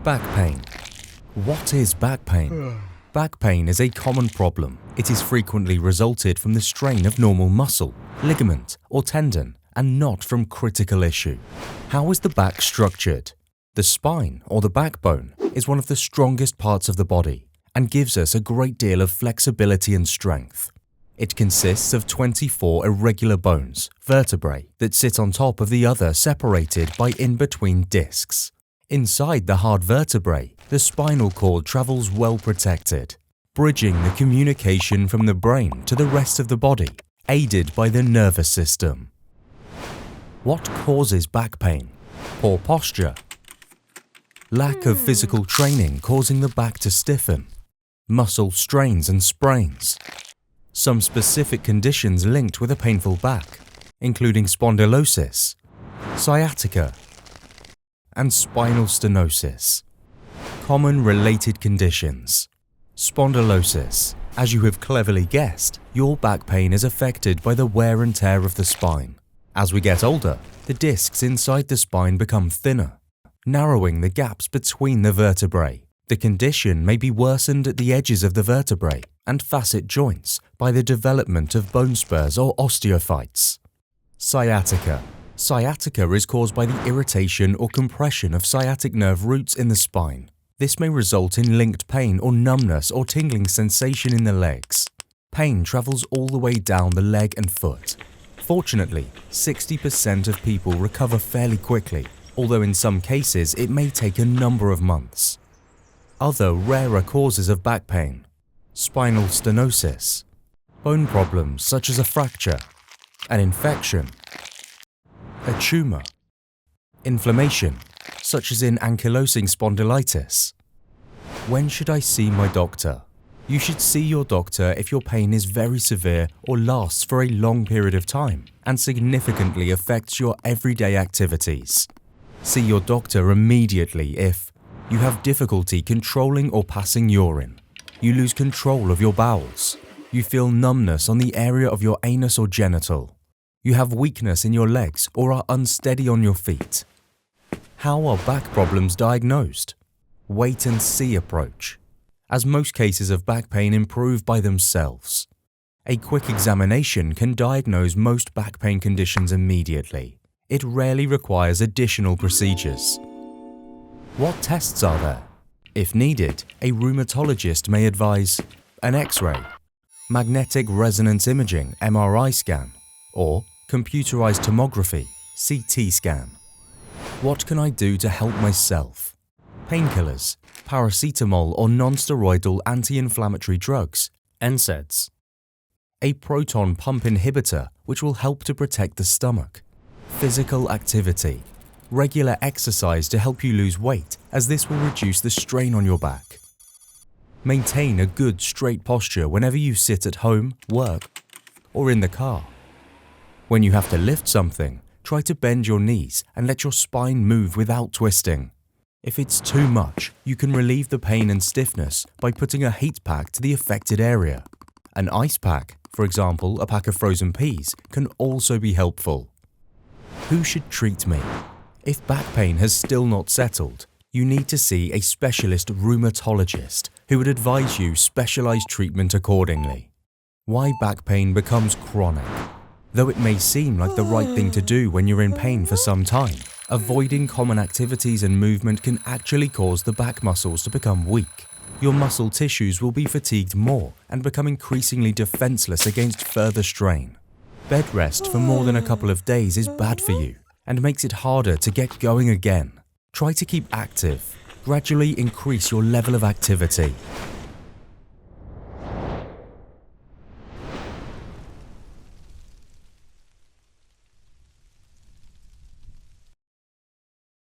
Back pain. What is back pain? Back pain is a common problem. It is frequently resulted from the strain of normal muscle, ligament, or tendon, and not from critical issue. How is the back structured? The spine, or the backbone, is one of the strongest parts of the body and gives us a great deal of flexibility and strength. It consists of 24 irregular bones, vertebrae, that sit on top of the other separated by in-between discs. Inside the hard vertebrae, the spinal cord travels well protected, bridging the communication from the brain to the rest of the body, aided by the nervous system. What causes back pain? Poor posture. Lack of physical training causing the back to stiffen. Muscle strains and sprains. Some specific conditions linked with a painful back, including spondylosis, sciatica, and spinal stenosis. Common related conditions. Spondylosis. As you have cleverly guessed, your back pain is affected by the wear and tear of the spine. As we get older, the discs inside the spine become thinner, narrowing the gaps between the vertebrae. The condition may be worsened at the edges of the vertebrae and facet joints by the development of bone spurs or osteophytes. Sciatica. Sciatica is caused by the irritation or compression of sciatic nerve roots in the spine. This may result in linked pain or numbness or tingling sensation in the legs. Pain travels all the way down the leg and foot. Fortunately, 60% of people recover fairly quickly, although in some cases it may take a number of months. Other rarer causes of back pain: spinal stenosis, bone problems such as a fracture, an infection, a tumor, inflammation such as in ankylosing spondylitis. When should I see my doctor? You should see your doctor if your pain is very severe or lasts for a long period of time and significantly affects your everyday activities. See your doctor immediately if you have difficulty controlling or passing urine, you lose control of your bowels, you feel numbness on the area of your anus or genital, you have weakness in your legs or are unsteady on your feet. How are back problems diagnosed? Wait and see approach, as most cases of back pain improve by themselves. A quick examination can diagnose most back pain conditions immediately. It rarely requires additional procedures. What tests are there? If needed, a rheumatologist may advise an X-ray, magnetic resonance imaging (MRI) scan, or computerized tomography (CT) scan. What can I do to help myself? Painkillers, paracetamol or non-steroidal anti-inflammatory drugs, NSAIDs. A proton pump inhibitor which will help to protect the stomach. Physical activity. Regular exercise to help you lose weight, as this will reduce the strain on your back. Maintain a good straight posture whenever you sit at home, work, or in the car. When you have to lift something, try to bend your knees and let your spine move without twisting. If it's too much, you can relieve the pain and stiffness by putting a heat pack to the affected area. An ice pack, for example a pack of frozen peas, can also be helpful. Who should treat me? If back pain has still not settled, you need to see a specialist rheumatologist who would advise you specialized treatment accordingly. Why back pain becomes chronic? Though it may seem like the right thing to do when you're in pain for some time, avoiding common activities and movement can actually cause the back muscles to become weak. Your muscle tissues will be fatigued more and become increasingly defenseless against further strain. Bed rest for more than a couple of days is bad for you and makes it harder to get going again. Try to keep active. Gradually increase your level of activity.